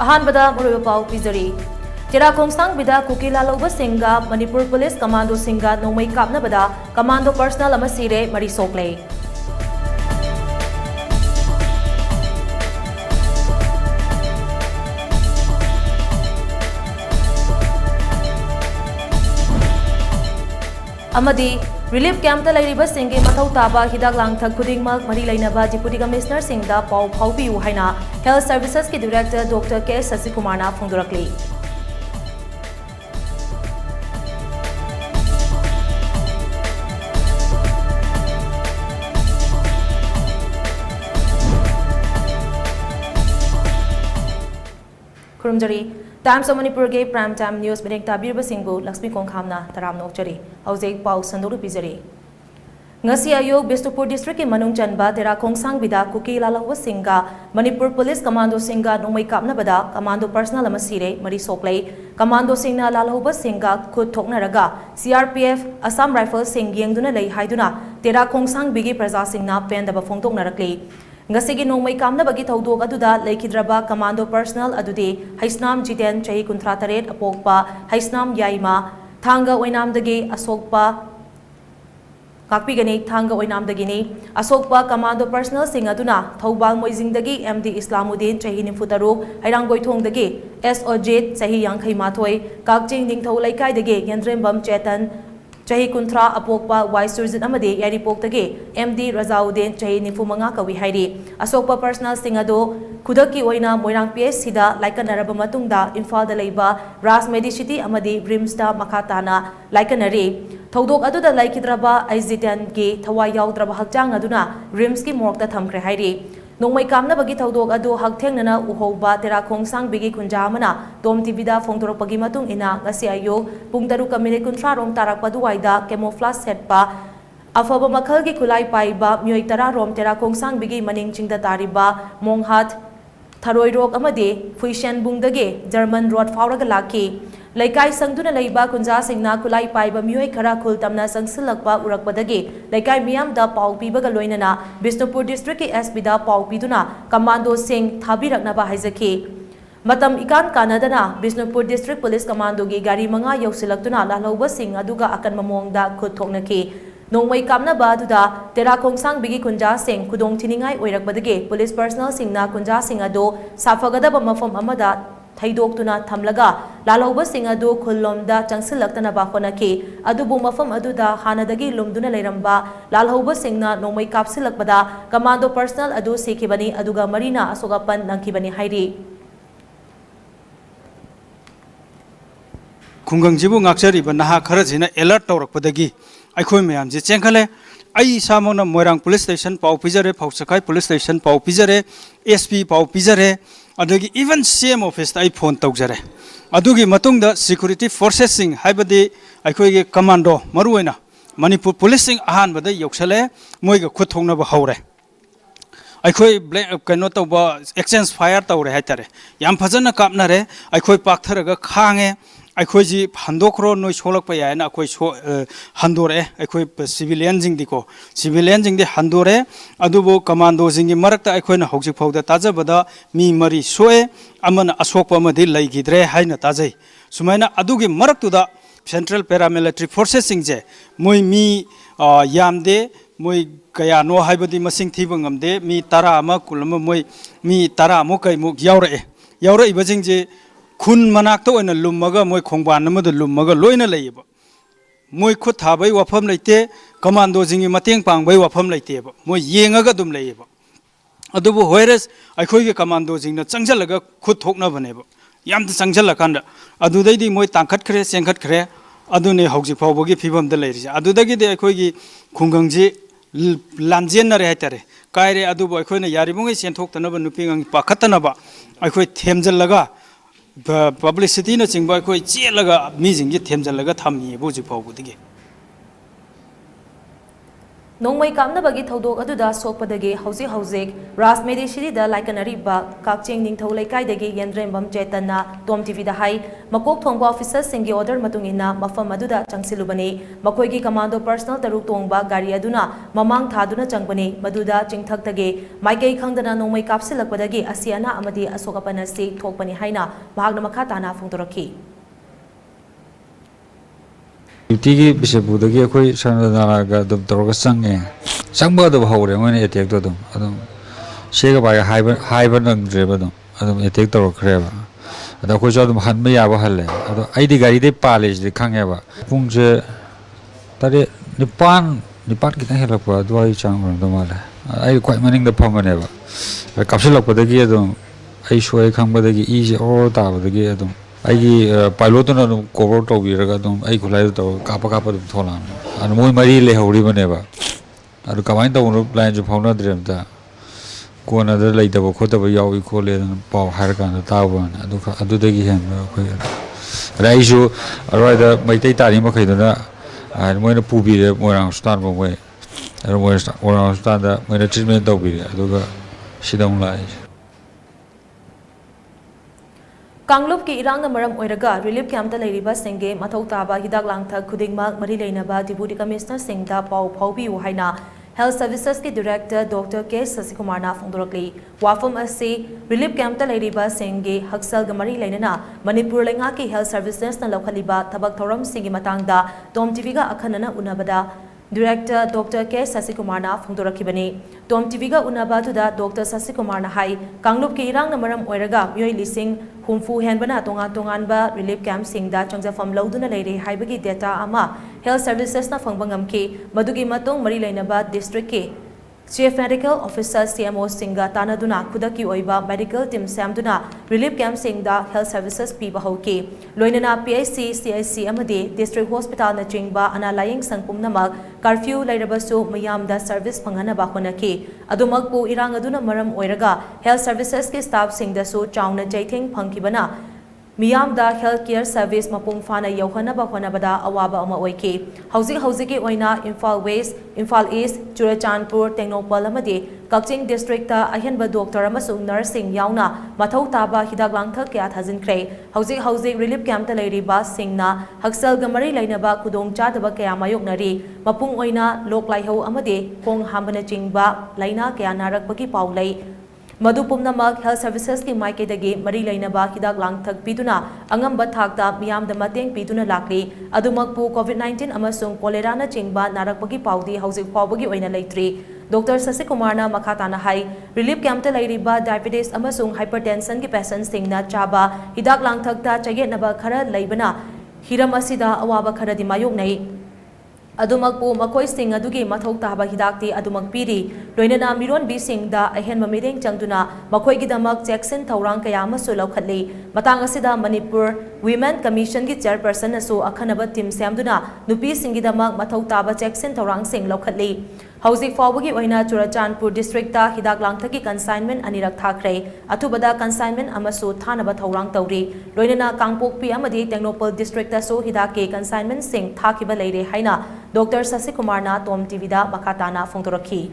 अहानबदा मरुब पाव पिजरी तेरा खोंगसांग बिदा कुकीला लौब सिंगा मणिपुर पुलिस कमांडो सिंगा नोमई कापनबदा कमांडो पर्सनल अमा सिरे मरी सोकले अमदी रिलीफ कैंप लैरिबा सिंगे मथौ ताबा हिदाक लांगथक खुदिंगमक मरी लैनबा डिप्यूटी कमिश्नर सिंगदा पाउ फाउबियु हाइना हेल्थ सर्विसेस की डायरेक्टर डॉक्टर के शशिकुमारना फोंदोरकली खुरुमजरी टाइम्स ऑफ मणिपुर के प्राइम टाइम न्यूज मिनेक ताबीरब सिंगु लक्ष्मी कोंखामना तराम नोकचरी हौजेक पाउ संदोरु पिजरी ngasi ayuk Bisnupur district ki manung chanba tera khongsang bida kuki lalawa singa Manipur police commando singa nomai kapna bada commando personal ama sire mari soklei commando singna lalawa singa khud thokna raga CRPF Assam Rifles sing yengduna lei haiduna tera khongsang bigi praja singna pendaba phongtokna rakli ngasi gi nomai kamna bagi thodok aduda leikidraba commando personal adudi haisnam jiten chahi 38 apokpa haisnam yaima thanga oinamdagi asokpa काकपीगनी थांगा ओइनामदगिनी असोकपा commando personnel Singh अदुना थौबाल मोइजिंगदगी MD Islamuddin चही 93 हैरांगोइथोंगदगी SOJ चही 58 काकचिंग निंगथौ लैकाइदगी यंद्रेंबम चेतन चही 30 अपोकपा Y Surjit अमदी यारिपोकदगी MD रजाउद्दीन चही 95 कवि हाइरी असोकपा पर्सनल सिंग अदो खुदकी ओइना मोइरांग PS सिदा लाइकनरब मतुंगदा इम्फालदा लैबा राज मेडिसिटी अमदी रिम्सदा मखाताना लाइकनरी थौदोक अदुदा लाइकिद्रबा आइजिटेन की थवाई याउद्रबा हक्चांग अदुना रिम्स की मोरक्ता थमख्रे हाइरी नोंमै कामनबगी थौदोक अदु हक्थेंगनना उहौबा तेरा खोंगसांग बिगी खुंजा अमना TOMTV दा फोंदोरपगी मतुंग इना ngasi ayo pung 3:30 rom tarakpa duwaida camouflage setpa afaba makhalgi khulai paiba myoi 10 rom tera Khongsang बिगी मनिंग चिंगदा तारिबा मोंगहात थरोई रोग अमदे फुइशन बुंगदगे जर्मन रोड फाउरगा लाखी लैकाई संगदुना लैबा कुंजा सिंगना खुलाई पाइबा मियोय खरा खुल तमना संगसिलकपा उरकपदगे लैकाई मियाम दा पाउ पीबगा लोइनना बिष्णुपुर डिस्ट्रिक्ट की SP दा पाउ पीदुना कमांडो सिंग थाबिरकनबा हाइजखी मतम इकान कानदना बिष्णुपुर डिस्ट्रिक्ट पुलिस कमांडो की गाड़ी मंगा यौसिलक्तुना लालौबा सिंग अदुगा अकन ममोंगदा खुद थोकनखी नोंमै कामनबा अदुदा तेरा खोंगसांग बिगी खुंजा सिंग खुदोंग थिनिंगाई ओइरकबदगे पुलिस पर्सनल सिंगना खुंजा सिंग अदो साफगदबा मफम अमदा थैदोक्तुना थमलगा लालौबा सिंग अदु खुल्लोमदा चंगसिलक्तनबा होनखी अदुबु मफम अदुदा हानदगी लुमदुना लेरंबा लालौबा सिंगना नोंमै कापसिलकबदा कमांडो पर्सनल अदु सिखिबनी अदुगा Marina असोगापन नंखिबनी हाइरी खुंगंजिबु ngaksariba naha kharajina alert tawrakpadagi aikhoi mayam je chengkhale ai samona moirang police station pau pijare phausakai police station pau pijare SP pau pijare adagi even CM office ai phone tawjare adugi matungda security forces sing haibadi aikhoi ge commando maruina manipur police sing ahan bada yoksale moiga khuthongna ba haure aikhoi kaino tawba exchange fire tawre haitare yam phajana kapnare aikhoi paktharaga khange aikhoi ji handokro noi cholak pa yaina aikhoi handore aikhoi civilian jing diko civilian jing di handore adubo commando jing gi marakta aikhoi na hojik phauda tajabada mi mari soe amana asokpa amadi laigidre haina tajai sumaina adugi maraktuda central paramilitary forces sing je moi mi yamde moi kaya no haibadi masing thiba ngamde mi tara ama kulama moi mi tara mo kai mo yaura ibajing je खुन मनाक्ता ओइना लुमगा मोय खोंगबान नमद लुमगा लोइना लैबा मोय खुद थाबै वाफम लैते commando जिंगी मतेंग पांगबै वाफम लैतेबा मोय येंगागा दुम लैबा अदुबु होयरस अखोइगे commando जिंगना चंगजलगा खुद थोकना बनेबा याम त चंगजलकांदा अदुदैदि मोय तांखतखरे चेंखतखरे अदुने हौजि फावबगी फिबमदा लैरिसे अदुदगी दे अखोइगी खुंगंगजी लांजेनरे हाइतारे कायरे अदुबु अखोइना यारिबुंगै सेंथोक्तनबा नुपिंगंग पाखतनबा अखोइ थेमजलगा publicity na chingba koi chelaga mi jing gi themjalaga thamni buji phawbudigi Nongmai kamnabagi thodok aduda sokpadagi hauzik Rasmedi Shirida laikanariba Kakching Ningthau Laikai Yendrembam Chetana TOMTV da hai Makok Thongba officers singi order matungina mafam aduda changsilubani Makoigi commando personal taruk tongba gari aduna mamang thaduna changbani maduda chingthaktage Maikai khangdana nongmai kapsilakpadagi asiana amadi asokapanasi thokpani haina mahagna makhatana phungtoraki Tigi bisa budagi aku sana ga dum terus sange sangba do haure mana etek do dum adum sega baya haiba nang dreba dum adum etek terus kereba ada aku jauh dum hanme ya bahalle adum ID gari de pales de kangya ba pungje tadi nipan kita helak ba dua cang dum ala ai kuat maning de pamane ba kapsulak badagi adum ai shoi khang badagi i o ta badagi adum I pilot na cover to be regadum I collide to kappa thola and moi mari le hori baneba adu kamai to plan ju phona dremta ko another like the khota ba yaw ko le paw har kan ta ban adu dagi hen ko raisu arada mai tai tari ma khaidona and moi na pubi re morang star ba moi and moi morang star da moi na treatment to be adu ga sidong lai Kanglup ki irang na maram oiraga relief camp ta leiriba senge mathau taba hidak langthak khudingmak mari leinaba deputy commissioner singda pau phaubi haina health services ki director Dr. K Sasikumar na phongdorakli wafam ase relief camp ta leiriba senge haksal ga mari leinana Manipur lenga ki health services na lokhaliba thabak thoram singi matangda TOMTV ga akhanana unabada Director Dr. K Sasikumar na phongdorakibani TOMTV ga unabatuda Dr. Sasikumar na hai Kanglup ki irang na maram oiraga myoi lising humfu henbana tongan ba relief camp singda changjafam lauduna leire haibagi data ama health services na phangbangam ki madugi matong mari leinaba district ki Chief Medical Officer CMO Singa Tanaduna Kudaki Oiba Medical Team Samduna Relief Camp Singda Health Services Piba Hoki Loinana PIC CIC Amade District Hospital na Chingba Ana Laying Sangpum Namak Curfew Lairabasu Mayamda Service Pangana Bakonaki Adumagpu Irang Aduna Maram Oiraga Health Services ki staff Singda Su Chowna Jaiting Pankibana Miyamda healthcare service mapung fana yauhanaba honabada awaba ama oike hauzik oina Imphal West Imphal East Churachandpur Tengnopal amadi Kakching district ta ahenba doctor amasung nursing yauna mathau taba hidak langthak kya thajinkre hauzik relief camp ta leiriba singna haksal gamari lainaba kudong chadaba kya mayoknari mapung oina loklaihau amadi khong hambana chingba laina kya narakpaki paulai Madu Pumnamak Health Services ki Maikadagi Mari Lainaba Hidak Langthak Piduna Angamba Thakta Miyam da Mateng Piduna Lakli Adumakpu COVID-19 amasung cholera na chingba narakpagi paudi hauzik pawbagi oina leitri Dr. Sasikumar na makhatana hai relief camp ta leiriba diabetes amasung hypertension ki patients singna chaba hidak langthak ta chayenaba khara leibana hiram asida awaba khara di mayoknai Adumakpu makoi sing adugi mathau taba hidakti adumak piri loinana miron bi singda ahen mamireng changduna makoi gidamak Jackson Thaurang kaya amasu laukhatli matang asida Manipur Women Commission ki chairperson asu akhanaba team samduna nupi singidamak mathau taba Jackson Thaurang sing laukhatli hauzik fawbagi oina Churachandpur district ta hidak langthaki consignment anirak thakre athubada consignment amasu thanaba thaurang tauri loinana Kangpokpi amadi Tengnopal district ta so hidake consignment sing thakiba leire haina Dr. Sasikumar na TOMTV da makatana phongtoraki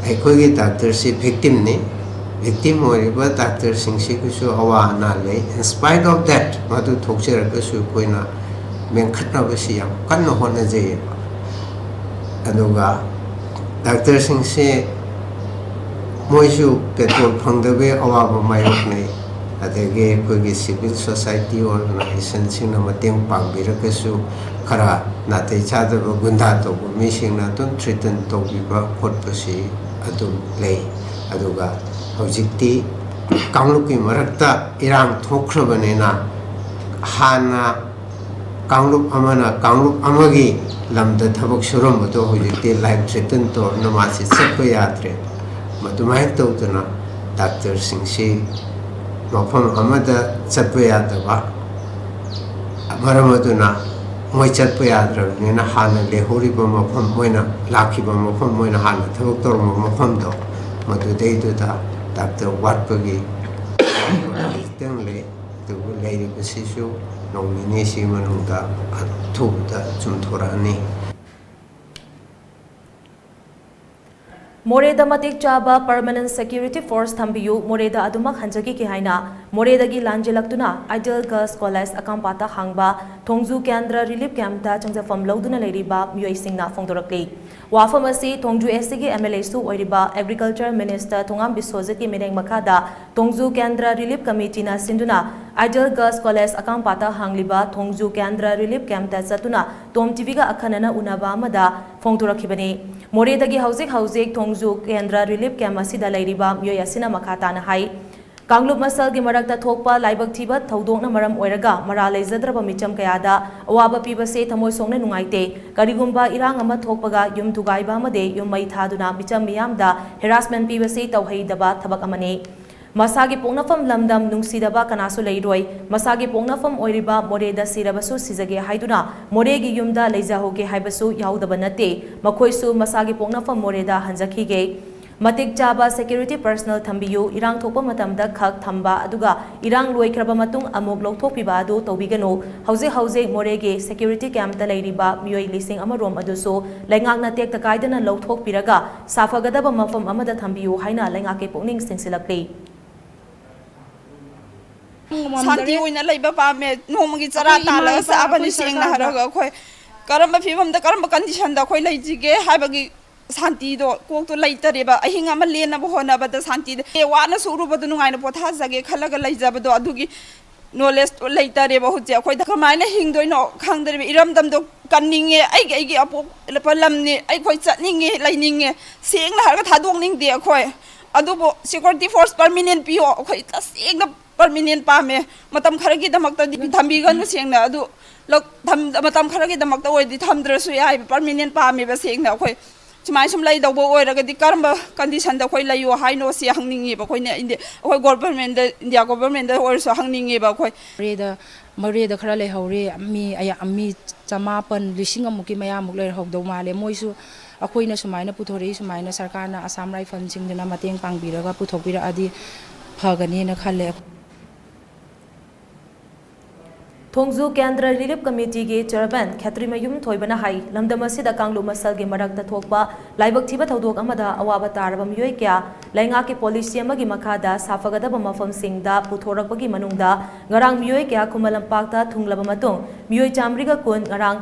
Aikogi doctor si victim ni victim hoiba doctor singsi kusu awa na le in spite of that madu thokcher kusu koina mengkhatna basi yang kanno hona je aduga doctor singsi moisu petrol phangdabe awa ba mayok nei adege kogi civil society organization singna mateng pangbirakasu khara natai chadaba gunda to mi singna ton threaten to biba khotpasi adum lei aduga hojikti kangluki marakta irang thokhrabane hana kanglup amagi lamda thabak suram to hojikti life threaten to namasi sakpa yatre madumai to tuna doctor singsi mafam amada chatpa yadaba maramaduna moi chatpa yadrabnina hana lehoriba mafam moina lakhiba mafam moina hana thabak torma mafam do madu dei do da doctor watpagi teng le to leiribasisu nongmini si manungda athubda chumthorani Moreda matik chaba permanent security force thambiyu Moreda adumak hanjagi ki haina Moreda gi lanjelaktuna Ideal Girls College akampata hangba Thongju Kendra Relief Camp ta changjafam loduna leiriba miyoi singna phongdorakli wafam asi Thongju SG MLA su oiriba Agriculture Minister Thongam Bisojit ki meneng makada Thongju Kendra Relief Committee na sinduna Ideal Girls College akampata hangliba Thongju Kendra Relief Camp ta chatuna TOMTV ga akhanana unaba amada phongdorakhibani Moredagi hauzik Thongju Kendra Relief Camp asida leiriba miyoi asina makhatana hai Kanglup masal gi marakta thokpa laibak thiba thodokna maram oiraga mara leizadraba micham kayada awaba pibase thamoi songna nungaite karigumba irang ama thokpaga yum thugaiba amade yum mai thaduna micham miyamda harassment pibase tawheidaba thabak amane masagi pongnafam lamdam nungsidaba kanasu leiroi masagi pongnafam oiriba Moreda sirabasu sizage haiduna moregi yumda leizahoge haibasu yaudaba nate makhoisu masagi pongnafam Moreda hanjakhige Matik chaba security personnel thambiyu irang thokpa matamda khak thamba aduga irang loikraba matung amuk lokthokpiba adu tobigano hauze morege security camp ta leiriba miyoi lising amarom aduso lengakna tek takaidana lokthokpiraga safagadaba mafam amada thambiyu haina lengake pokning singsilakli Santi oina laiba pame nomagi chara tala sabani sengna haraga khoi karamba phibam da karamba condition da khoi leijige haibagi Santi do kok to laitareba ahinga ma lena bo hona bada Santi e wana suru badu nungai na potha jage khalaga laijaba do adugi knowledge to laitareba hu ja khoi da kamaina hingdoi no khangdare iram dam do kanninge ai apo palamni ai khoi chatninge laininge sengna harga thadong ning de khoi adubo security force permanent pio khoi ta sengna permanent pame matam kharagi damakta thambi gan sengna adu lok tham matam kharagi damakta oi di thamdrasu yai permanent pame ba sengna khoi Chimai sum lai dawbo oiraga di karamba condition da khoi layo haino si hangningi ba khoi ne inde khoi government da India government da also hangningi ba khoi Moreda khara le haure mi chama pan lising amuki maya muk le hok do male moisu akhoina sumaina puthori sumaina sarkar na Assam Rifle sing dina mateng pangbiraga puthokbira adi phagani na khale Thongju Kendra Relief Committee gi chairman Khatrimayum Thoibana hai lamdamasida kanglu masal gi marakta thokpa laibak thiba thodok amada awaba taraba miyoi kya lainga ki policy amagi makhada safagadaba mafam singda puthorakpagi manungda ngarang miyoi kya khumalampak thunglaba matung miyoi chamriga kun ngarang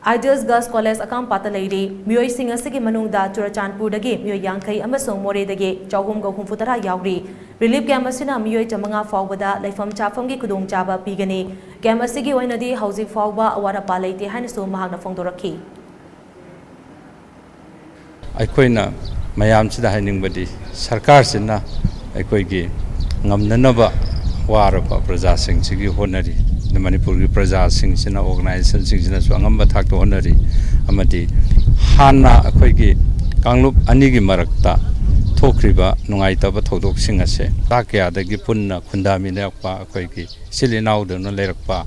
Ideal Girls College akam pata leiri miyoi sing asigi manungda Churachandpur dagi miyoi yankai amasong Moredagi chawhum ga humfutara yauri Relief camp asina miyoi chamanga fawbada laifam chafam gi kudong chaba pigani camp asigi oinadi hauji fawba awara palaite hanisu mahagna phongdorakhi Aikoina mayam sida hainingbadi sarkar sina aikoigi ngamnanaba waraba praja sing sigi honari Manipur ki praja sing sina organization sing sina swangamba thak to honari amadi hana akoigi kanglup ani gi marakta thokriba nungai taba thodok sing ase takya dagi punna khundami nekpa akoigi silinau de no lerakpa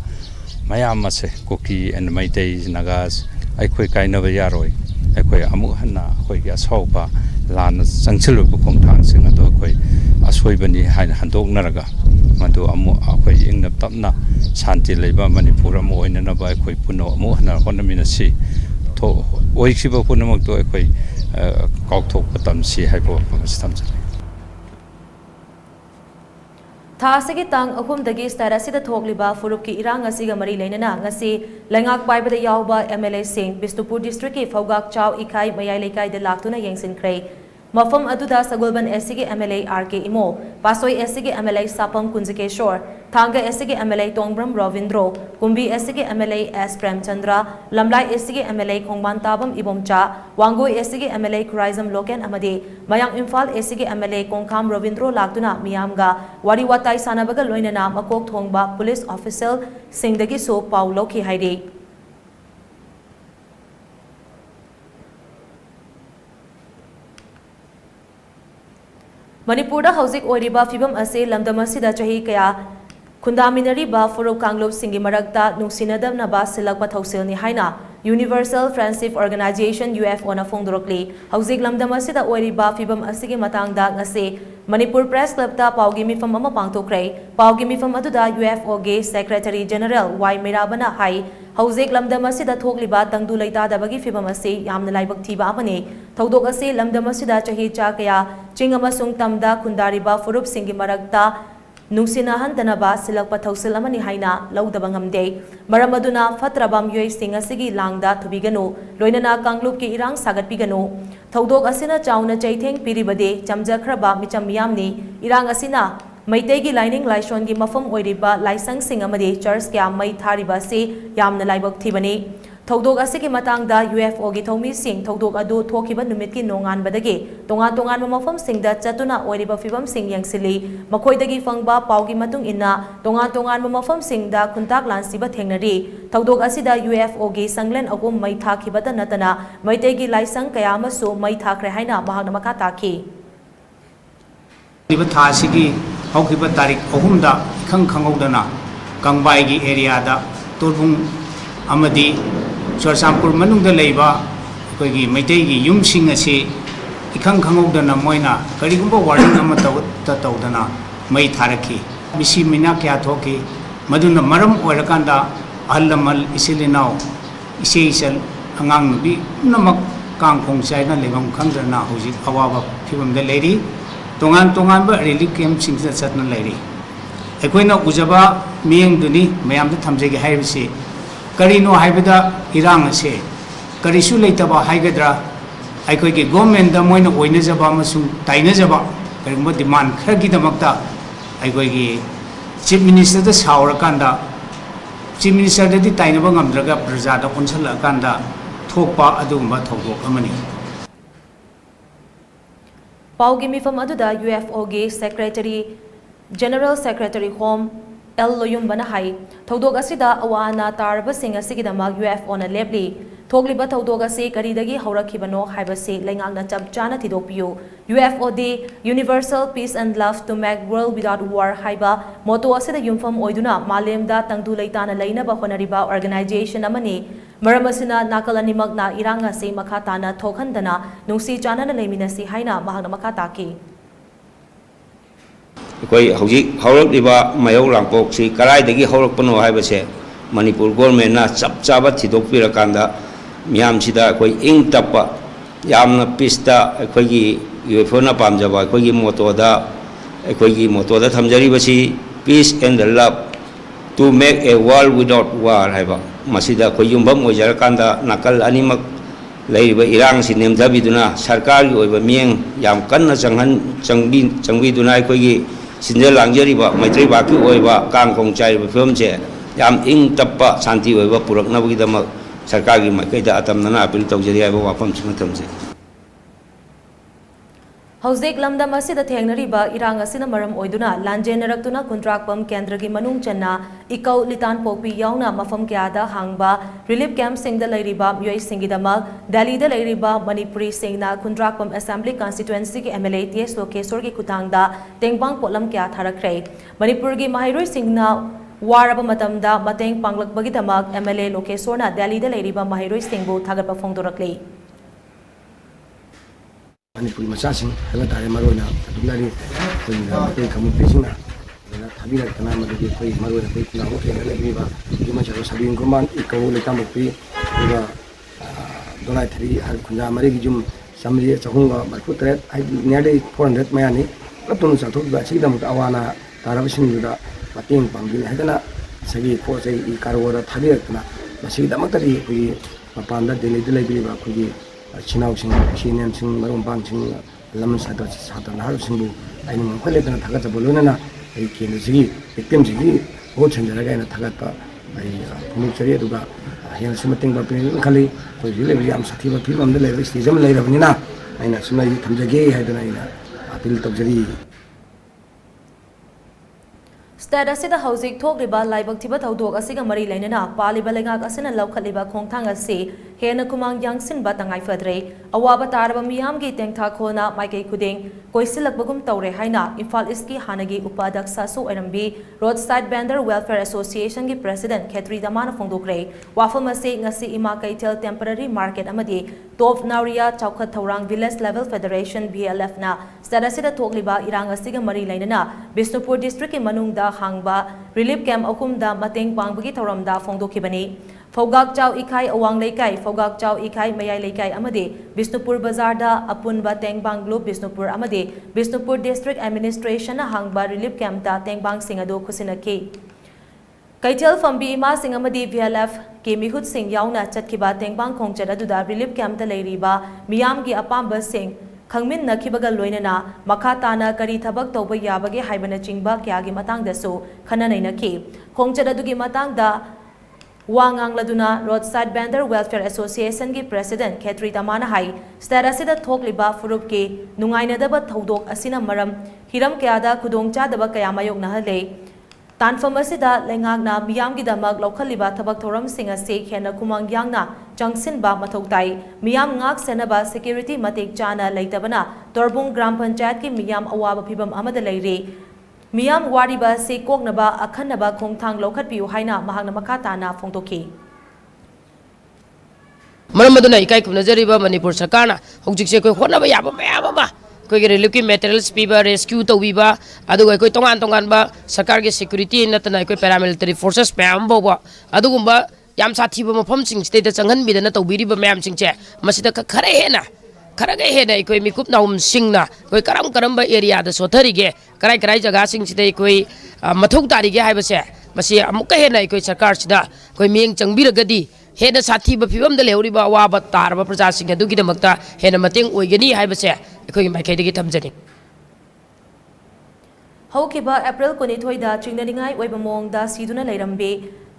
mayam ase koki and maitai nagas aikoi kainaba yaroi aikoi amu hana akoigi asaupa lana sangchilu khongthang sing ado akoi asoibani haina handoknaraga madu amu akoi ingna tapna Santi leiba Manipur amu oinana ba akoi puno amu hana honamina si to oiksiba punamak to akoi kaukthok patam si haibo pamastam chale Thasigi tang ahumdagi starasida thogliba furup ki irang asiga mari leinana ngasi lengak paibada yawba MLA sing Bisnupur district ki Fogak Chaw Ikai Mayai Lekai de laktuna yengsinkrei Mafam aduda Sagulban SCG MLA RK Imo, Pasoi SCG MLA Sapam Kunzikeshwar, Thanga SCG MLA Tongbram Ravindro, Kumbi SCG MLA S Premchandra, Lamlai SCG MLA Kongban Tabam Ibomcha, Wango SCG MLA Kurizam Loken Amade, Mayang Imphal SCG MLA Kongkam Ravindro Laktuna Miyamga, Wari Watai Sanabaga Loinana Makok Thongba Police Official Singdagi So Paulo Ki Haide. Manipurda hauzik oiriba fibam ase lamdamasida chahi kaya khundaminari ba furuk kanglop singi marakta nungsinadam na ba silakpa thausilni haina Universal Friendship Organization UFO na phongdorokli hauzik lamdamasida oiriba fibam asigi matangda ngase Manipur Press Club paugi mifam ama pangtokre paugi mifam aduda UFO ge Secretary General Y Mirabana hai Hauzik lamdam asida thokliba tangdu leitadabagi fibam ase yamna laibak thiba amane thodok ase lamdam asida chahi cha kaya ching amasung tamda khundariba furup singi marakta Nungsina hantanaba silakpa thausil amani haina laudaba ngamde maram aduna fatraba miyoi sing asigi langda thubiganu loinana kanglup ki irang sagatpiganu thodok asina chauna chaitheng piribade chamjakhraba micham miyamni irang asina Maitegi lining laishon gi mafam oiriba laisang sing amade church kya mai thariba se yamna laibak thibani thodok asigi matangda UFO gi thomi sing thodok adu thokiba numit ki nongan badage tongan mafam singda chatuna oiriba fibam sing yangsili makoidagi fangba paugi matung inna tongan mafam singda kuntak lansiba thengnari thodok asida UFO gi sanglen agum mai thakibata natana maitegi laisang kaya amasu mai thakre haina mahagna makha taki Thasigi Haukiba Tarik Ohumda Kankangodana Kangbaigi area da Turbung Amadi Chorsampur Manunda Leba Kogi Maitegi Yum Singasi Ikankangodana Moina Karigumba Warning Amatadana Mai Taraki Misi Minakya Toki Maduna Maram Orakanda Alamal Isilinao Isisal Angang Bi Namak Kangkong China Lebam Kangana Hosi Awaba Pibam the lady Tongan ba relief camp sing satna lairi akoina ujaba miyeng duni mayam da thamjege haibisi karino haibada irang ase karisu leitaba haigadra aikoi ke government da moina oina jaba masung taina jaba karimba demand khagi damakta aikoi ke chief minister da saura kanda chief minister da di taina ba ngamdraga praja da konsala kanda thokpa adumba thokok amani Paugi mifam aduda UFO ge Secretary General Secretary Home L Loyum bana hai thodok asida awana tarba sing asigidamag UFO na lebli thogliba thodok ase karidagi haurakibano haibase lengangna chap chana thidokpiu UFO de Universal Peace and Love to Make World Without War haiba moto asida yumfam oiduna malemda tangdu leitana leinaba honariba organization amani Maramasina Nakalani Magna Iranga se Makatana Tokandana Nusi Jana Leminasi Haina Mahana Makataki. Koi Hoji Horok Diva Mayo Rampok si Karai Degi Horok Pano Haibase Manipur government na Chap Chaba Tidok Pirakanda Miam Sida Koi Ing Tapa Yamna Pista Kogi Yufona Pamjaba Kogi Motoda Thamjari Basi Peace and the Love to make a world without war Haiba Masida Koyumbam Wajarakanda Nakal Animak Laiba Irang Sinem Dabiduna Sarkari over Mieng Yam Kana Changbi Dunai Kogi Sindel Langjariba Maitri Baki Oiba Kangkong Chai Filmche Yam Ing Tapa Santi Oiba Purak Nabidama Sarkari Makeda Atam Nana Apil Togjaria Wapam Simatamse Hauzik lamdam asida thengnariba irang asina maram oiduna lanjenarakuna kontrakpam kendragi manung channa ikau litan pokpi yauna mafam kyada hangba relief camp singda lairiba myoi singidama Delhi da lairiba Manipuri singna kontrakpam assembly constituency ki MLA TS Lokesor ki kutangda tengbang polam kya tharakre Manipur gi Mahiroi singna waraba matamda mateng panglakbagi damak MLA Lokesorna Delhi da lairiba Mahiroi singbu thagapa phongdorakle Manipuri Masasing, Halatari Marona, Tulari, Kamu Pesina, Tabina Kanama, Marona, Riva, Jumacha Sabin Goman, Iko, Letamopi, Donatri, Alcuna, Marigum, Samri, Sahunga, Bakutret, I nearly 400 Mayani, Lapton Satu, Sidam, Awana, Tarabashin, Patin, Pangin, Hadana, Sagi, Force, Ikarwara, Tabirna, Masida Matari, we Panda, Deliva, Kudi. Chinau sing, Chinam sing, Marum Bang sing, Lam Sata Satan Harsingu, I know Pellet and Tagata Bolona, I came to see, victims see, Ocean the Ragana Tagata, I Pumucharia Duga, I hear something about Kali, for you, I'm Sativa people on the level, Stism later, Nina, I know somebody comes a gay head and I built up the Stada sida Hauzik Tokriba Laibak Tiba Todok Asiga Mari Lenina, Pali Balanga Asina Lokaliba Kongtanga Se, हेन कुमांग यांगसिनबा तंगाई फद्रे अवाब तारबा मियामगी तेंगथा खोना माइकई खुदें कोइसिलकबगुम तौरे हाइना Imphal east की हानगी उपाध्यक्ष सु एरम्बी road side vendor welfare association की president Khetri दमाना फोंदोक्रे वाफम असे ngasi इमा कैथल टेम्पररी मार्केट अमदी टॉप नाउरिया चौखत थौरांग विलेज लेवल फेडरेशन VLF ना स्टेटसida थोकलिबा इरांग असिगा मरी लैनना बिष्णुपुर डिस्ट्रिक्ट की मनुंगदा हांगबा रिलीफ कैंप अहुमदा मतेंग पांगबगी थौरमदा फोंदोखिबनी फौगाक चाव इखाई अवांग लेकाई फौगाक चाव इखाई मयाई लेकाई अमदे बिष्णुपुर बाजार दा अपुनबा तेंगबांग ग्रुप बिष्णुपुर अमदे बिष्णुपुर डिस्ट्रिक्ट एडमिनिस्ट्रेशन हांगबा रिलीफ कैंप दा तेंगबांग सिंह अदो खुसिनकी कैथल फंबी इमा सिंह अमदी VLF के मिहुत सिंह याउना चटखिबा तेंगबांग खोंगचद अदुदा रिलीफ कैंप दा लेरिबा मियाम की अपांबा सिंह खंगमिन नखिबगा लोइनना मखा ताना करी थबक तौबा याबगे हाइबना चिंगबा क्यागी मतांगदसु खननैनकी खोंगचद अदुगी मतांगदा वांगांगलदुना road side vendor welfare association की प्रेसिडेंट खेत्री तमाना हाई स्टेटसida थोकलिबा फुरुप के नुंगाइनदबा थौदोक असिना मरम हिरम क्यादा खुदोंचादबा कया मायोगनहले तानफम असिदा लेंगागना मियामगिदमक लौखलिबा थबक थौरमसिंग असे हेना कुमांग यांगना चंगसिनबा मथौ ताई मियाम ngak सेनबा सिक्योरिटी मतेक चाना लेतबना तोरबुंग ग्राम पंचायत की मियाम अवाब फिबम अमद लेरे मियाम वारिबा से कोकनबा अखनबा खोंगथांग लौखटपियु हाइना महागना मखा ताना फोंदोखि मरम मदुना इकाई खुनजरिबा मणिपुर सरकारना हौजिकसे कोइ होनबा याबा मयाबा कोई रिलीफ की मेटेरियल्स पीबा रेस्क्यू तौबीबा अदुगा कोई तोंगान तोंगानबा सरकार के सिक्योरिटी नतना कोई पैरामिलिटरी फोर्सेस मैम बोबा अदुगुंबा याम साथीबा मफमसिंग स्टेट चंगन बिदना तौबीरिबा मैम सिंगचे मसिदा खरे हेना खरगे हेना कोई मिकुप नाउम सिंगना कोई करम करम एरिया द सोथरिगे कराई कराई जगह सिंगसिदे कोई मथौ तारिगे हाइबसे मसि अमुक हेना कोई सरकार सिदा कोई मिंग चंगबिरगदी हेना साथीबा फिबम द लेहरिबा अवाब तारबा प्रजा सिंग अदुगिदमक्ता हेना मतेंग ओइगनी हाइबसे अखोई माइकैदगी थमजनी हौकिबा अप्रैल 22 चिंगननिंगाई ओइबा मोंगदा सीदुना लेरम्बे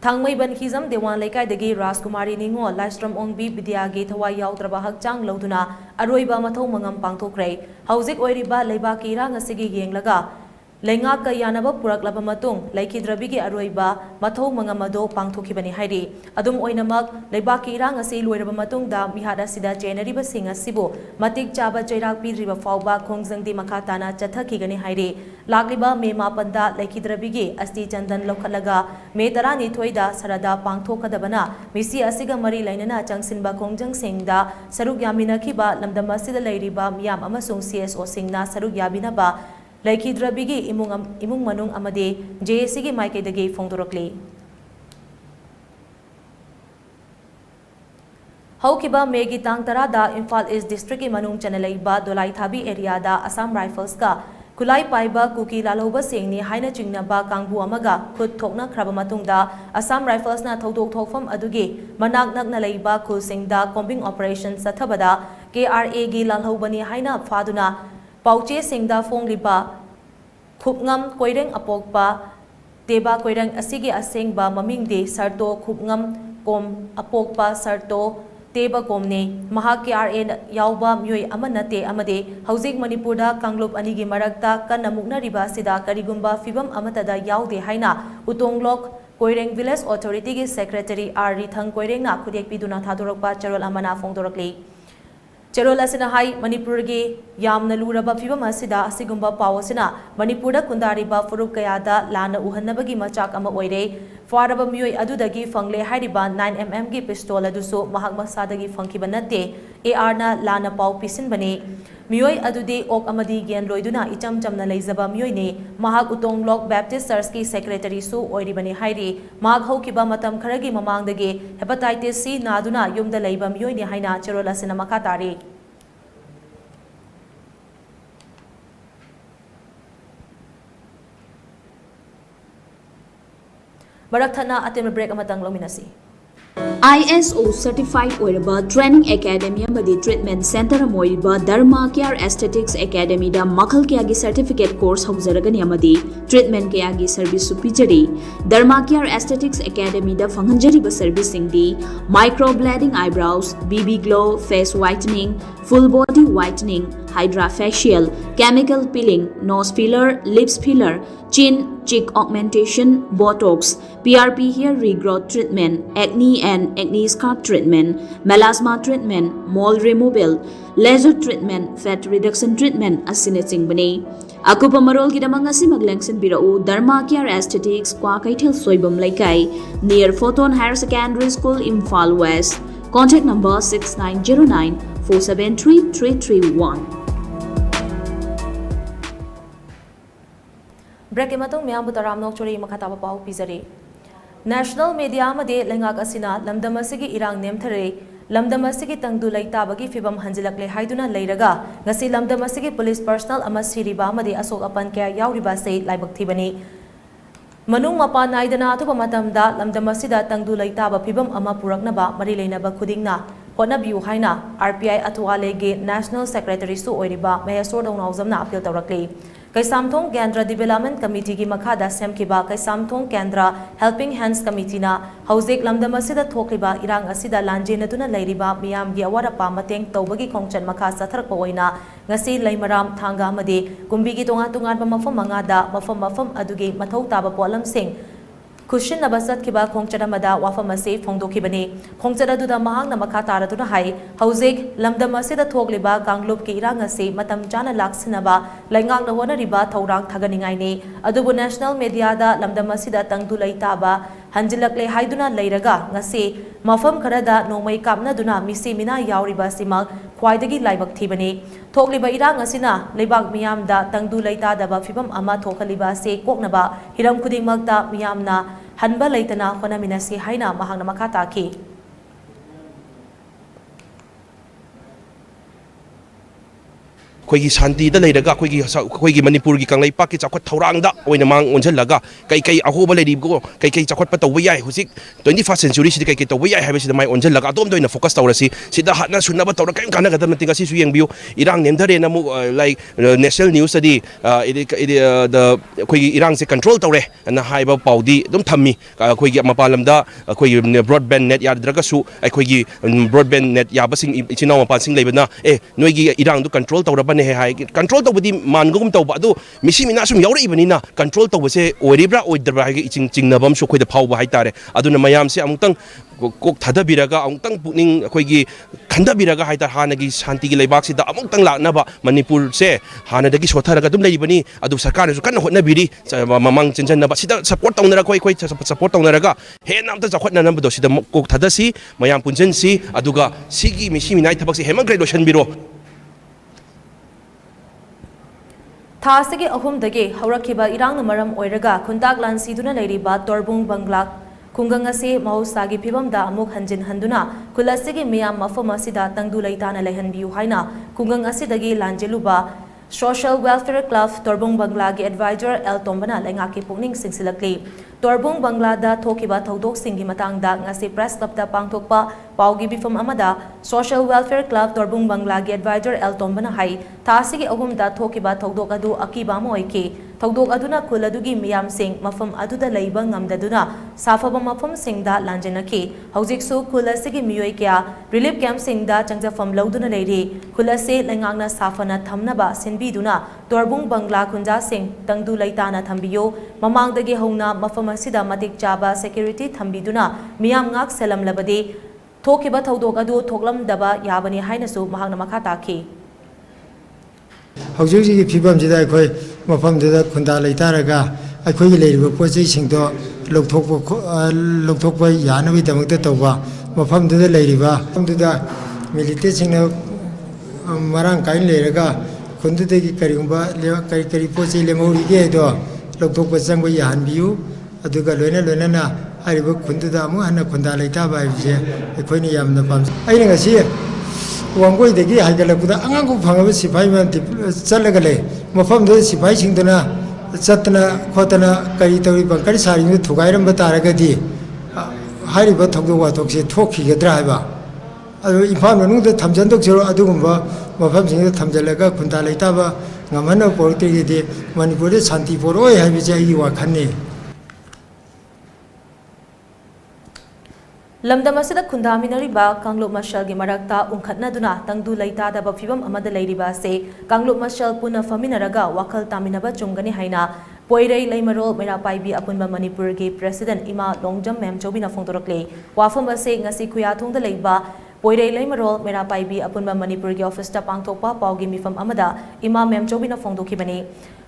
थांगमैबन हिजम देवान लेकाइदगी राजकुमारी निंगो लाइस्ट्रम ओंबी विद्यागी थवाई याउद्रबा हकचांग लौदुना अरोइबा मथौ मंगम पांगथोक्रे हौजिक ओइरिबा लेबाकी इरांग असिगी येंगलगा लेंगाक यानबा पुरकलबा मतुंग लेखिद्रबिगी अरोइबा मथौ मंगम अदो पांगथोखिबनी हाइरि अदुम ओइनमक लेबाकी इरांग असि लोइरबा मतुंगदा मिहाद असिदा जेनरिबा सिंग असिबो मतिक चाबा चैराक पिद्रिबा फावबा खोंगजंगदी मखा ताना चथखिगनी हाइरि लाक्लिबा मे 9 लेखिद्रबिगी अस्ति चंदन लौखलगा मे 12 सरदा पांगथोकदबना मिसी असिगा मरी लैनना चंगसिनबा खोंगजंग सिंगदा सरुक यामिनखिबा लमदम असिदा लेरिबा मियाम अमसुंग CSO सिंगना सरुक याबिनबा लेखिद्रबिगी इमुंग मनुंग अमदे JSC की माइकैदगी फोंदोरक्ली हौकिबा मेगी तांग तरादा इम्फाल ईस्ट डिस्ट्रिक्ट की मनुंग चनलैबा दोलाई थाबी एरियादा असम राइफल्स का खुलाई पाइबा कुकी लालौबा सेंगनी हाइना चिंगनबा कांगबु अमगा खुद थोकना खरबा मतुंगदा असम राइफल्स ना थौदोक थौफम अदुगी मनाक नकना लैबा खुलसिंगदा कॉम्बिंग ऑपरेशन सथबदा KRA गी लालौबनी हाइना फादुना पाउचे सिंगदा फोंगलिबा खुपngam कोइरेंग अपोकपा तेबा कोइरेंग असिगी असेंगबा ममिंगदे सरतो खुपngam कोम अपोकपा सरतो तेबा कोमने महा KRA याउबा म्योय अमनते अमदे हौजिक मणिपुरदा कांगलुप अनिगी मरक्ता कन्ना मुगनरिबा सिदा करिगुंबा फिबम अमतदा याउदे हाइना उतोंगलोक कोइरेंग विलेज ऑथोरिटी की सेक्रेटरी R रिथंग कोइरेंगना खुदेक पिदुना थादोरकपा चरोल अमना फोंदोरकली चरोल असिना हाई मणिपुर की यामना लूरबा फिबम असिदा असिगुंबा पावसिना मणिपुरदा कुंदारिबा फुरुप कयादा लाना उहन्नबगी मचाक अमा ओइरे फारबा मियोय अदुदगी फंगले हाइरिबा 9mm की पिस्तौल अदुसु महक मसादगी फंखिबा नते AR ना लाना पाव पिसिनबने मियोय अदुदे ओक अमदी गेन लोइदुना इचम चमना लेजबा मियोयने महक उतोंग लोक बैप्टिस्ट चर्च की सेक्रेटरी सु ओइरिबने हाइरि महक हौकिबा मतम खरगी ममांगदगे हेपेटाइटिस C नादुना युमदा लेबा मियोयने हाइना चरोल असिना मखा तारे Barakthana atem break amatang lominasi ISO certified oiraba training academy amadi treatment center amoiriba Dharma Care Aesthetics Academy da makhal kya gi certificate course haujaragani amadi treatment kya gi service supijari Dharma Care Aesthetics Academy da fanghanjari ba service sing di microblading eyebrows BB glow face whitening full body whitening, hydrofacial, chemical peeling, nose filler, lips filler, chin, cheek augmentation, botox, PRP hair regrowth treatment, acne and acne scar treatment, melasma treatment, mole removal, laser treatment, fat reduction treatment asinachingbanei. Akupa marol gidamang asi maglengsin birau Dharma Care Aesthetics Kwa Kaithel Soibam Laikai near Photon Higher Secondary School Imphal West. Contact number 6909 473 331. Break matong miyam butaram nok chori makataba pau pizari. National media amade lengak asina lamdam asigi irang nemthare lamdam asigi tangdu laitabagi fibam hanjilakle haiduna leiraga ngasi lamdam asigi police personnel ama siriba amade asok apan kaya yauriba sei laibak thibani. Manung mapa naidana atuba matamda lamdam asida tangdu laitaba fibam ama puraknaba mari leinaba khudingna hotnabiu haina RPI Atualege National Secretary su oiriba Mahesor Dongnawzamna appeal tawrakli. Kaisamthong Kendra Development Committee ki makhada semkiba Kaisamthong Kendra Helping Hands Committee na hauzik lamdam asida thokliba irang asida lanjenaduna leiriba miyam gi awarapa mateng tawbagi khongchan makha satharakpa oina ngasi leimaram thanga amade kumbi gi tonga tungan mafam mangada mafam adugi mathau taba polam sing Kushin Nabasat Kiba Kongcharamada Wafamasi Fongdokibani, Kongcharaduda Mahang Namaka Taraduna Hai, Hauzik, Lamdamasida Togliba, Ganglup Kirangasi, Matam Jana Laksinaba, Langang Lawana Riba, Taurang Taganingaini, Adubu National Mediada, Lamdamasida Tangdulaitaba, Hanjilakle Haiduna Leiraga, Ngasi, Mafam Karada, Nomai Kamna Duna, Misi Mina Yauriba Simag, Kwaidagi Laibak Tibani, Togliba Irangasina, Lebak Miamda, Tangdulaita Daba Fibam Ama Tokaliba Se Koknaba, Hiram Kuding Magda Miamna, Hanba Laitana Honaminasi Haina Mahang Makataki. Koigi Santi the later got Koigi Manipur Kanglai packets of Toranga when among Onjelaga, Kai Ahoba lady go, Kai Chakot but the way I who sick 21st century she get the way I have it my Onjelaga don't do in a focus tower see the Hatna should never talk Kanaka young view Iran named her like national news study the Koigi Iran se control tower and the high Paudi don't tell me Koigi Mapalamda Koigi broadband net yard dragasu Koigi broadband net yabasing Ichino passing labana Noigi Iran to control tower control to the mangum to Badu, Missimina sum Yori Ivanina, control to say Oribra or the Rag eating Nabam so quite the power Haitare, Aduna Mayam say Amtang cook Tadabiraga, Amtang putting Koigi Kandabiraga Haita Hanagi, Santi Lebaxi, the Amtang La Naba, Manipur say, Hanadagis Hotaragadum Labani, Adu Sakar, so kind of Nabiri, Mamang Chinchana, but support on the quite support on the Raga, Hen after the what number does the cook Tadasi, Mayam Punjensi, Aduga, Sigi, Missimina Tabaxi, Hemagradation Bureau. Thasigi ahumdagi haurakhiba irang maram oiraga khuntak lansiduna leiriba torbung bangla kungangase mausagi phibamda amuk hanjin handuna kulasigi miyam mafam asida tangdu leitana lehanbiu haina kungang asidagi lanjeluba Social Welfare Club Torbung Bangla gi advisor El Tombana lengaki pungning singsilakli Torbung Bangla da thokiba thodok singi matangda ngasi press club da pangthokpa paugi bifam amada Social Welfare Club Torbung Bangla gi advisor El Tombana hai thasigi ahum da thokiba thodok adu akiba mo oike thodok aduna kuladugi miyam sing mafam aduda leiba ngamdaduna safaba mafam singda lanjenaki haujiksu kulasigi miyoi kya relief camp singda changjafam lauduna leiri kulase lengangna safana thamnaba sinbiduna Torbung Bangla kunja sing tangdu laitana thambiyo mamangdagi hauna mafam asida matik chaba security thambiduna miyam ngak selam labadi thokiba thodok adu thoklam daba yabani hainasu mahangna makha taki Haujuji Pibam Jida Koi, Mafam de Kunda Laitaraga, a Koi lady position to Loktopa Yanavi Damata Tova, Mafam de the Ladyva, come to the militation of Marang Kain Lega, Kunduteki Karimba, Kariposi Lemori Gedo, Loktopa Sangwa Yan View, Aduga Lena, I revoke Kundamu and a Kunda Laita by a Quiniam the Pumps. I think I see it. Wangoi the Gi Hagalapuda, Angango Panga Sipaiman Salagale, Mofam de Sipai Singdana, Satana, Kotana, Karitori Bankarisari, Tugairam Bataragadi, Hariba Togotoxi, Toki, a driver. If I know the Tamjando Adumba, Mofam Sing Tamjalaga, Kundaletaba, Namana Porti, Manipur, Santi Poro, Havija, Wakane. lamdam asida khundaminariba Kanglup Marshal gi marakta unkhatnaduna tangdu leitadaba phibam amada leiriba ase Kanglup Marshal puna faminaraga wakal taminaba chungani haina Poirei Leimarol Merapaibi Apunba Manipur gi President Ima Longjam Mem Chobina Fongtorakle wafam ase ngasi khuyathongda leiba Poirei Leimarol Merapaibi Apunba Manipur gi office ta pangthokpa paugi mifam amada Ima Mem Chobina Fongdokhibani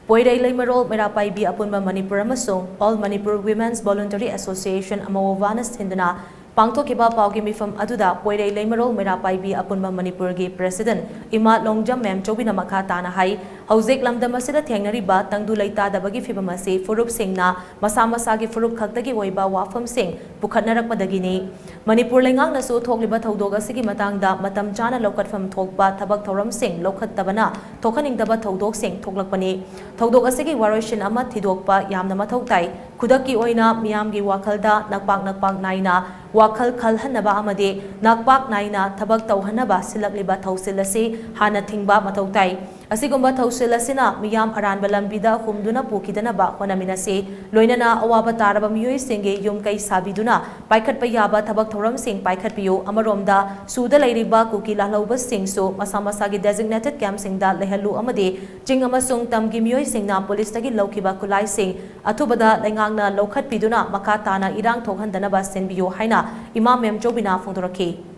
Poirei Leimarol Merapaibi Apunba Manipur amasung All Manipur Women's Voluntary Association Amawavanas Hinduna Pangtokiba paugi mifam aduda Poirei Leimarol Merapaibi Apunba Manipur gi President Ima Longjam Mem Chobina makha tana hai Hauzik lamdam asida thengnariba tangdu leitadabagi fibam ase furup singna masa masagi furup khaktagi oiba wafam sing pukhatnarakpadagini Manipur lengang nasu thokliba thodog asigi matangda matam chana lokatfam thokba thabak thoram sing lokhattabana thokhaningdaba thodog sing thoklakpani thodog asigi waroshin ama thidokpa yamna mathau tai khudaki oina miyamgi wakhalda nakpak naina wakhal khalhanaba amade nakpak naina thabak tauhanaba silakliba thausilasi hana thingba mathau tai Asigumba thausilasina miyam aranba lambida humduna pukidanaba honaminase loinana awaba taraba miyoi singe yumkai sabiduna paikhatpa yaba thabak thoram sing paikhatpiyo amaromda suda leiriba kuki lahlauba singso masamasagi designated camp singda lehalu amade jing amasung tamgi miyoi singna police tagi laukiba kulai sing athubada lengangna lokhatpiduna makha tana irang thokhandanaba senbiyo haina Imam Mem Chobina Fongdorakhe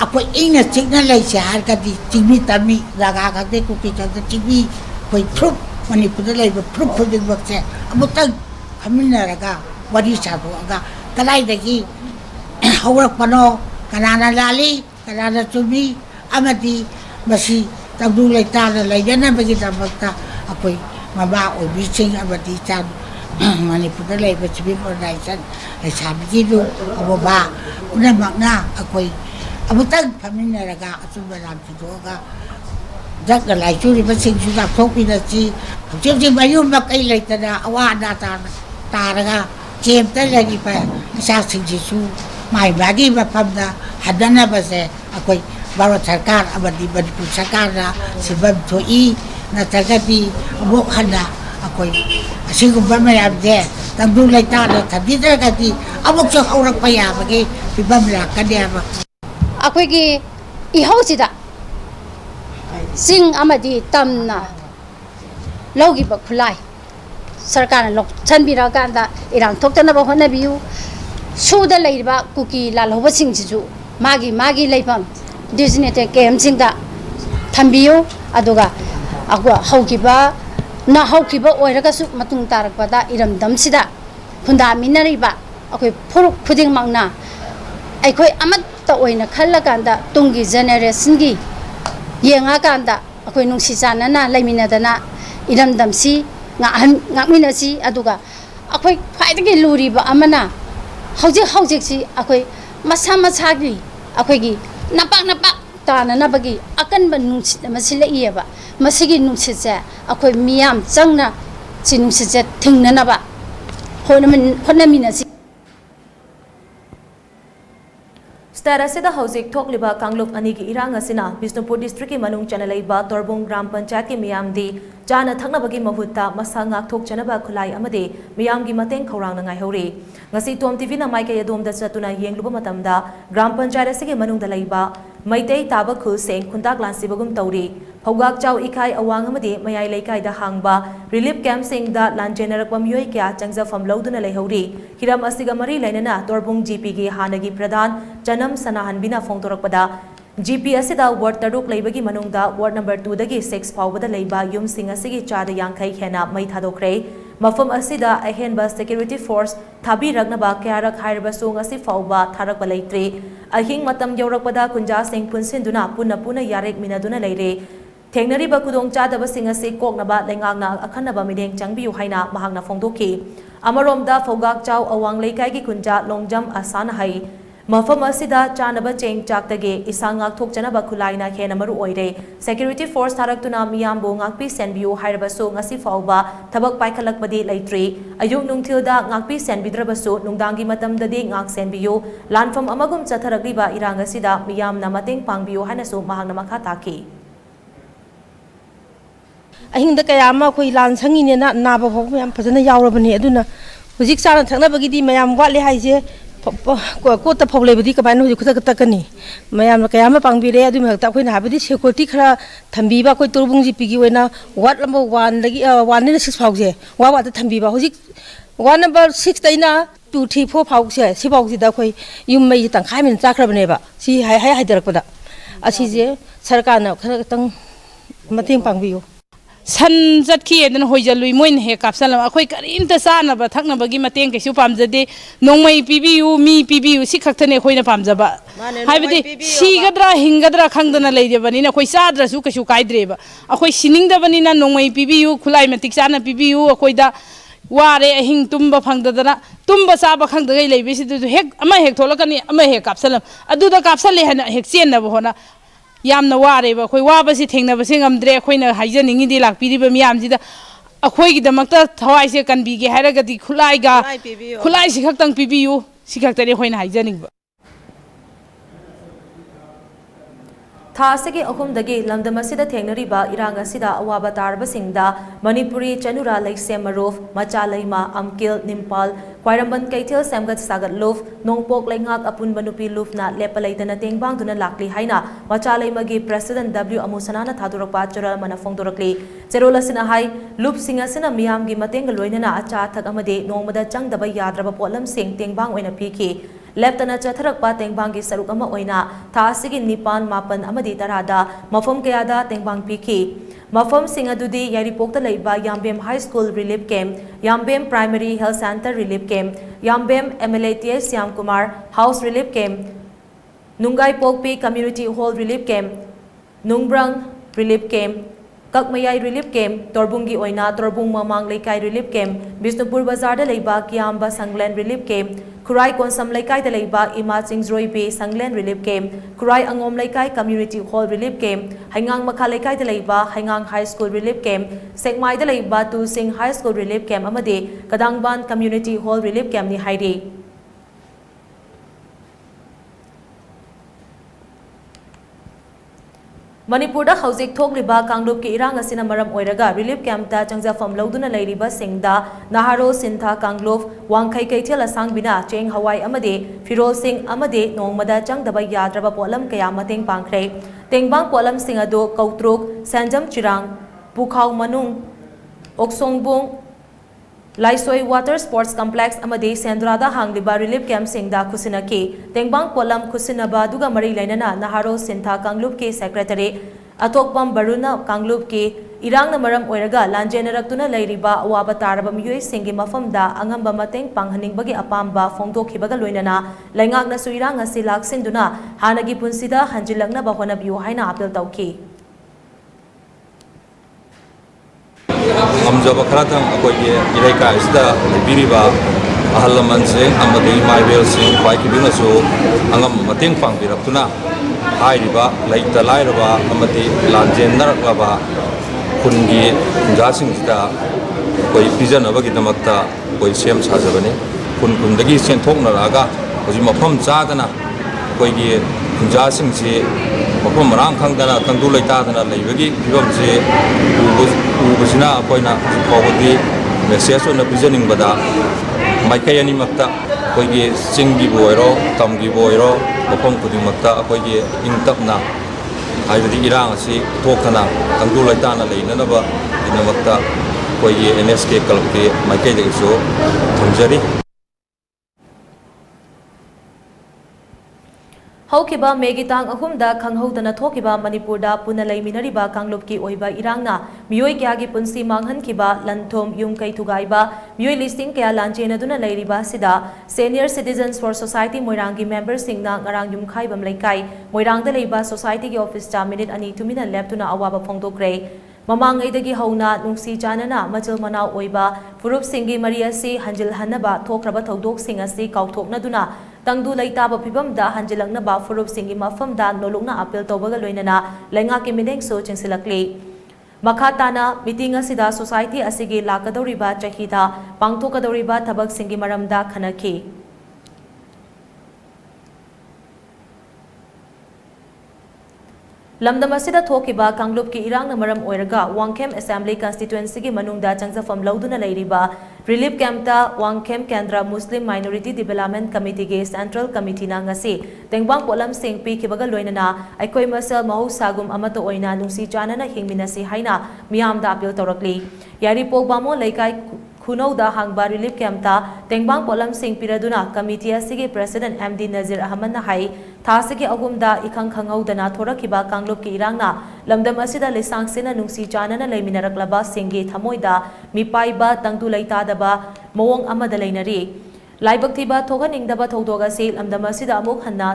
Akwai ina cikna lai sehar kadi cibi tami raga kade kuki kade cibi koi trup Manipur lai trup puding bakse abutang kamina raga wadi sabu aga kalai dagi haurak pano kanana lali kanana cibi amati masih tangdu lai tana lai jana bagi tabakta akwai maba obi sing abati chan Manipur lai cibi production lai sabi jidu aboba una makna akwai Abutang paminaraga atubaram tidoga jaga lai churi basing sudah thokpina chi jim mayum makai leitana awada taraga jem ta lagi pa sa sing su mai bagi bapamda hadana base akoi Bharat Sarkar abadi Manipur Sarkar na sebab thoi na tagadi abok hana akoi asigumba mayam je tangdu leitana thabidra kati abok so aurak paya bagi pibam la kadya Akwai ihaucida sing amadi tamna logi bakulai sarkar lok chanbira ganda irang thoktana ba hona biu suda leiba kuki lalhoba sing jisu magi leipam designated camp singa thambiu aduga agwa haukiba na haukiba oiraga su matung tarakpada iram damsida khunda minariba akwai phuruk phuding mangna akwai amat ta oina khalla kanda tungi generation gi yenga kanda akoi nungsi janana laiminadana iramdamsi ngakminasi aduga akoi khwaidagi luriba amana hojik si akoi masa gi akoi gi napak tana nabagi akan ba nungsi masila iyaba masigi nungsi ja akoi miyam changna si nungsi ja thingna naba honaminasi Starasida Hauzik Thokliba Kanglup Anigi Irang Asina Bisnupur District ki Manung Chanalaiba Torbung Gram Panchayat ki Miyamdi Jana Thaknabagi Mahutta Masangak Thok Chanaba Khulai Amade Miyamgi Mateng Khorang Nangai Hori Ngasi TOMTV na Maika Yadom da Chatuna Yengluba Matamda Gram Panchayat asigi Manung Dalaiba Maitei Taba Khul Seng Khuntak Lansibagum Tauri Phogak Chau Ikai Awang Amade Mayai Laikai da Hangba Relief Camp Sing da Lanjenarakwa Miyoi Kya Changjafam Lauduna Leihori Hiram asiga mari lainana Torbung GP gi Hanagi Pradhan Janam Sanahan Bina Fongtorakpada GP asida Ward Taruk Laibagi Manungda Ward number 2 dagi 6 Pawbada Laiba Yum Sing asigi Chada Yankai Hena Mai Thadokre Mafam asida Ahenba Security Force Thabi Ragnaba Kyarak Hairbasu ngasi Fawba Tharakba Laitre Ahing Matam Yaurakpada Kunja Sing Punsinduna Puna Yarek Minaduna Leire Thengnariba Kudong Chadaba Sing asi Koknaba Lengangna Akhanaba Mideng Changbiu Haina Mahangna Fongdoki Amaromda Phogak Chau Awang Leikai gi Kunja Longjam Asana Hai Mafam asida chanaba cheng chaktage isangak thokchanaba khulaina khena maru oire security force tharaktuna miyambo ngakpi senbiu hairabasu ngasi fawba thabak paikhalakpadi leitri ayuk nungthilda ngakpi senbidrabasu nungdangi matamdadi ngak senbiu lanfam amagum chatharagriba irang asida miyamna mateng pangbiu hanasu mahangna makha taki ahingda kaya ma khoi lan sangine na naba phok yam phajana yawrabani aduna हुजिक चाना थकनबगीदी मयाम वाले हाइजे कोता फौलेबदी कबाइन हुजिक खुदा तकनी मयाम कयाम पांगबिरे अदु महता अखोइना हाबदी security खरा थंबीबा अखोइ तुरबुंग जिपिगी ओइना ward number 1 दगी 1 ने 6 फाउजे वा थंबीबा हुजिक ward number 6 दैना 2 3 4 फाउजे सि फाउजिदा अखोइ युम मई तंखाइ मिन चाख्रबनेबा सि हाइ हाइदरकपदा असिजे सरकारना खरा तंग मतेंग पांगबियो सन चटखीदन होइजलुई मोइन हे कापसल अखोइ करीमता चानब थक्नबगी मतेंग कैसु पामजदे नोंमै पिबियु मी पिबियु सि खक्तने अखोइना पामजबा हाइबदि सिगद्रा हिंगद्रा खंगदना लैजबनिना अखोइ चाद्रसु कैसु काइद्रेबा अखोइ सिनिंगदबनिना नोंमै पिबियु खुलाइ मतिक चाना पिबियु अखोइदा वारे अहिंग तुम्बा फंगदना तुम्बा चाबा खंगदगै लैबिसिदु हेक अमा हेक थोलकनी अमा हेक कापसल अदुदा कापसले हना हेक चेनब होना यामना वारेबा अखोइ वाबसि थेंनबसि ngamdre अखोइना हाइजनिंगिदि लाक्पिरिबा मियामजिदा अखोइगिदमक्ता थवाइसे कनबिगे हाइरगदि खुलाइगा खुलाइ सिखक्तंग पिबियु सिखक्तने अखोइना हाइजनिंगबा थासगे अहुमदगी लमदमसिदा थेंगनरिबा इरांग असिदा अवाबा तारबसिंगदा मणिपुरी चनुरा लैसे मरोफ मचालैमा अमकिल निम्पाल क्वाइरंबन कैथेल सेमगत सागत लुफ नोंपोक लैंगाक अपुनबा नुपी लुफना लेपलैदना तेंगबांगदुना लाक्ली हाइना मचालैमागी प्रेसिडेंट डब्ल्यू अमुसनाना थादुरकपा चोरल मना फोंदोरकली चेरोलसिना हाइ लुप सिंगासिना मियामगी मतेंग लोइनना अचा थक अमदे नोंमदा चंगदबा याद्रबा पोलम सिंग तेंगबांग ओइना पीखी लेफ्टना चथरकपा तेंगबांगी सरुक अमा ओइना थासिगी निपान मापन अमदी तरादा मफम कयादा तेंगबांग पीखी मफम सिंग अदुदी यारिपोक्ता लैबा Yambem high school relief camp Yambem primary health centre relief camp Yambem MLATS Shyam Kumar house relief camp नुंगाई पोकपी कम्युनिटी हॉल रिलीफ कैंप नुंगब्रंग रिलीफ कैंप ककमयाई रिलीफ कैंप तोरबुंगी ओइना तोरबुंग ममांग लेकाई रिलीफ कैंप बिष्णुपुर बाजार लैबा कियाम्बा संगलेन रिलीफ कैंप खुराई कोनसम लेकाई लैबा इमा चिंगजरोई बे संगलेन रिलीफ कैंप खुराई अंगोम लेकाई कम्युनिटी हॉल रिलीफ कैंप हैंगांग मखा लेकाई लैबा हैंगांग हाई स्कूल रिलीफ कैंप सेकमाई लैबा तु सिंह हाई स्कूल रिलीफ कैंप अमदे कदांगबान कम्युनिटी हॉल रिलीफ कैंप नि हाइरे मणिपुरदा हौजिक थोकलिबा कांगलुप की इरांग असिना मरम ओइरगा रिलीफ कैंपता चंगजाफम लौदुना लैरिबा सिंगदा नाहारो सिंथा कांगलुप वांखै कैथेल असांगबिना चेंग हवाई अमदे फिरोल सिंह अमदे नोंगमदा चंगदबा याद्रबा पोलम कया मतेंग पांखरे तेंगबांग पोलम सिंह अदो कौत्रुक सेंजम चिरांग पुखाव मनुंग ओक्सोंगबुंग लाइसोई वाटर स्पोर्ट्स कॉम्प्लेक्स अमदे सेंद्रादा हांगलिबा रिलीफ कैंप सिंगदा खुसिनकी तेंगबांग पोलम खुसिनबा दुगा मरी लैनना नाहारो सिंथा कांगलुप के सेक्रेटरी अतोकपम बरुना कांगलुप के इरांगना मरम ओइरगा लांजेनरक्तुना लैरिबा अवाबा तारबा मियोय सिंगी मफमदा अंगंबा mateंग पांगहनिंगबगी अपामबा फोंदोखिबगा लोइनना लैंगाकनासु इरांग असि लाक्सिंदुना हानगी पुंसिदा हंजिलंगनाबा होनबियो हाइना appeal तौखी ngamjaba kharatang akoige iraika isda biriba ahal lamansing amadi maibel sing bai kibina su angam mateng pangbiratuna hairiba laita lairaba amadi lanjen naraklaba kungi jasing sida koi pijanabagi damakta koi sem sajabani kundagi senthok naraga hoji mafam chadana koigi jasing si mafam rang khangdana tangdu laitadana leibagi fibam si ubusina akoina pawdi message on presenting bada maikai ani makta koigi singgi boiro tamgi boiro mafam kuding makta akoigi ingtapna haibadi irang asi thokana tangdu laitana leinanaba dinamakta koigi NSK kalpti maikai degiso thamjari हौकिबा मेगितांग अहुमदा खंगहौदना थोकिबा मणिपुरदा पुना लैमिनरिबा कांगलुप की ओइबा इरांगना मियोय क्यागी पुंसी मांगहनखिबा लंथोम युमकै थुगाइबा मियोय listing क्या लांचेनदुना लैरिबा सिदा senior citizens for society मोइरांगी member सिंगना ngarang yumkhaibam laikai moirangda leiba society की office ता minute अनि तुमिना लेप्तुना अवाबा फोंदोक्रे ममांगैदगी हौना नुंसी जानना मचल मनाव ओइबा फुरुप सिंगी मरी असि हंजिल हनबा थोक्रबा थौदोक सिंग असि काउथोकनदुना तंगदु लैताबा फिबमदा हंजिलंगनबा फुरुप सिंगी मफमदा नोलुकना अपील तौबगा लोइनना लैंगा के मिनेंगसो चिंसिलक्ली मखाताना मीटिंग असिदा सोसाइटी असिगी लाकदौरिबा चहिदा पांगथोकदौरिबा थबक सिंगी मरमदा खनखी lamdam asida thokiba kanglub ki irang na maram oiraga Wangkhem Assembly Constituency ki manungda changjafam lauduna leiriba Relief Camp ta Wangkhem Kendra Muslim Minority Development Committee ge Central Committee na ngasi tengbang polam sing pi kibaga loinana aikoi masal mahu sagum amato oina nungsi janana hingminasi haina miyamda appeal tawrakli yari pogbamo laikai Khunauda hangba Relief Camp ta tengbang polam sing piraduna committee asigi President MD Nazir Ahmad na hai thasigi agumda ikhang khangaudana thorakiba kanglub ki irangna lamdam asida lisang sina nungsi janana leiminaraklaba singi thamoida mipaiba tangtu leitadaba mawong amada leinari laibak thiba thoganingdaba thogdoga se lamdam asida amuk hanna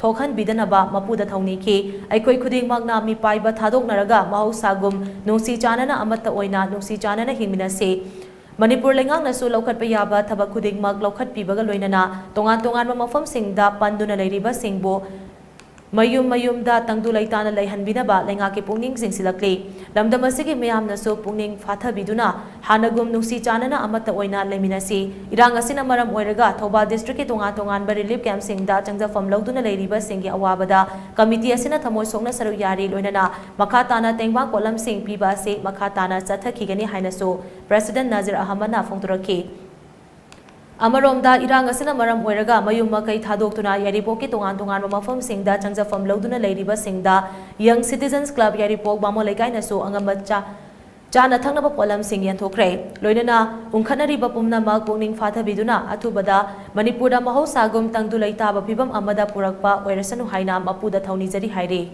thokhan bidanaba mapuda thawni ki aikoi khuding magna mipaiba thadoknaraga mahusagum nungsi janana amatta oina nungsi janana hingminase Manipur lengang nasu laukat payaba thabak khuding mag laukat pibaga loinana tongan mafam singda panduna leiriba singbo mayum da tangdu laitana leihanbinaba lenga ki pungning singsilakli lamdam asigi meyam nasu pungning fatha biduna hanagum nungsi chanana amata oina leminasi irang asina maram oiraga Thoba district ki tongan ba relief camp singda changjafam lauduna leiriba singi awabada committee asina thamoi songna saru yari loinana makhatana tengbang kolam sing piba se makhatana chathakigani hainasu President Nazir Ahmad na phongturaki Amaromda irang asina maram oiraga mayum makai thadoktuna yaripok ki tongan mafam singda changjafam lauduna leiriba singda Young Citizens Club yaripok bamo lekai nasu angamacha chana thangnaba polam sing yanthokre loinana ungkhanariba pumna mak pungning fatha biduna athubada Manipurda mahosagum tangdu leitaba phibam amada purakpa oirasanu haina mapuda thawni jari haire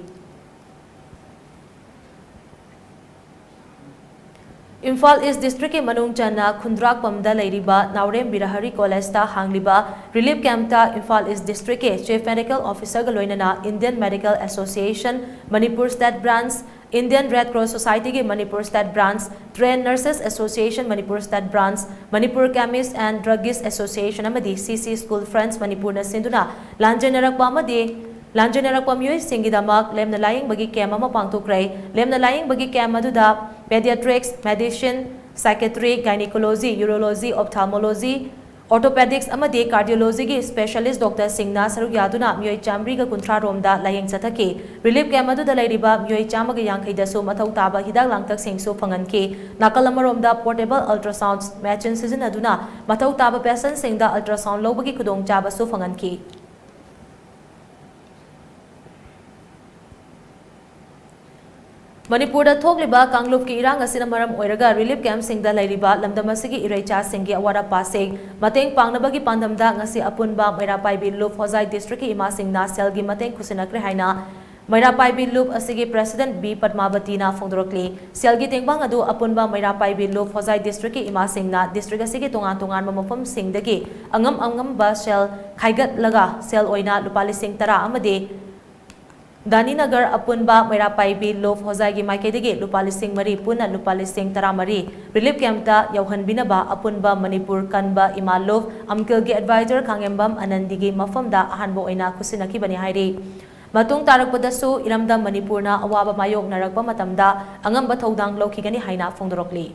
Imphal East District ke manung chana Khundrak pamda leiriba Naurem Birahari College ta hangliba Relief Camp ta Imphal East District ke Chief Medical Officer ga loinana Indian Medical Association Manipur State Branch Indian Red Cross Society ke Manipur State Branch Trained Nurses Association Manipur State Branch Manipur Chemist and Druggist Association amadi CC School Friends Manipur na sinduna lanjenarakpa amadi Lanjenarakpa miyoi singidamak lemna laying bagi kem ama pangtukre lemna laying bagi kem aduda pediatrics, medicine, psychiatry, gynecology, urology, ophthalmology, orthopedics amadi cardiology gi specialist Dr. Singna saruk yaduna miyoi chamri ga kunthra romda laying chathaki relief kem aduda leiriba miyoi chamaga yangkhai dasu mathau taba hidak langtak singsu phanganki nakal amaromda portable ultrasound machine sizinaduna mathau taba patient singda ultrasound lobagi khudong chaba su phanganki Manipurda thokliba kanglub ki irang asina maram oiraga relief camp singda leiriba lamdam asigi iraicha singi awara pasing mateng pangnabagi pandamda ngasi apunba mairapai billup hozai district ki ima singna selgi mateng khusinakre haina mairapai billup asigi president B Padmavati na phongdorokli selgi tengbang adu apunba mairapai billup hozai district ki ima singna district asigi tongan mafam singdagi angam ba sel khaigat laga sel oina lupali sing tara amade Dani Nagar apunba mairapai billup hozai gi maikedagi lupali sing mari puna lupali sing tara mari relief camp ta yauhan binaba apunba Manipur kanba imalov amkil gi advisor khangembam anandigi mafamda ahanbo oina khusinaki bani hairi matung tarakpadasu iramda Manipurna awaba mayok narakba matamda angamba thodang lokhigani haina phongdorokli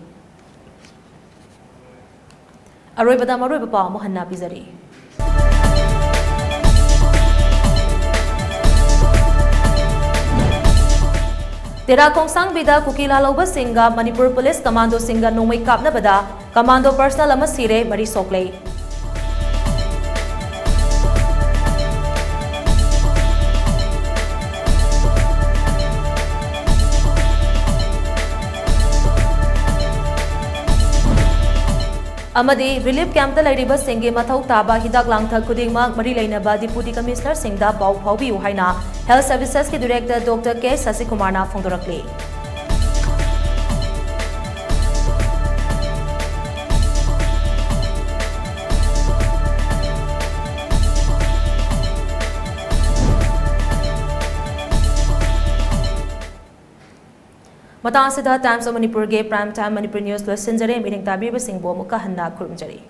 aroibada maroiba pa mohanna bizari Tera Kongsang Bida Kukila Lauba Singa Manipur Police Commando Singa Nomai Kapna Bada Commando Personal Ama Sire Mari Soklei Amadi Relief Camp ta leiriba singe mathau taba hidak langthak khudingmak mari leinaba Deputy Commissioner Singda pau phaubi uhaina Health Services ki Director Dr. K Sasikumar na phongdorakli Matang sida Times of Manipur ge Prime Time Manipur News lo sinjare meeting tabi ba singbo muka hanna khurumjari